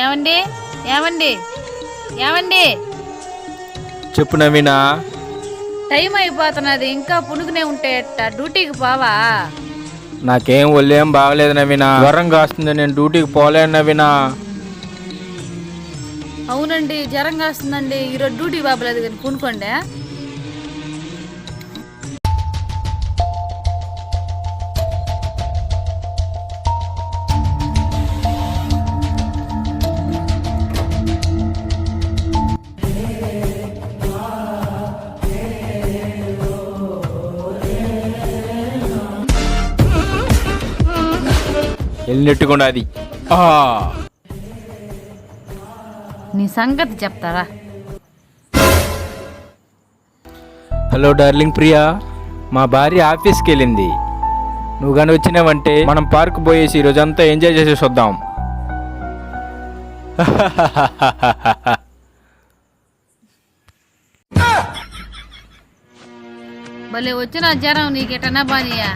ఏమండి ఏమండి ఏమండి చెప్పు నవీనా. టైం అయిపోతున్నది, ఇంకా పునుకునే ఉంటే డ్యూటీకి పోవా? నాకేం ఒళ్ళేం బాగలేదు నవీనా, జ్వరం కాస్తుంది, నేను డ్యూటీకి పోలేను నవీనా. అవునండి, జ్వరం కాస్తుందండి. ఈరోజు డ్యూటీ బాబలేదు కానీ పునుకోండి. వెళ్ళినట్టుకుండా అది. నీ సంగతి చెప్తారా? హలో డార్లింగ్ ప్రియా, మా భార్య ఆఫీస్కి వెళ్ళింది. నువ్వు కానీ వచ్చినావంటే మనం పార్క్ పోయేసి ఈరోజంతా ఎంజాయ్ చేసేసి వద్దాం. భలే వచ్చిన జ్వరం నీకెటనా బానియా?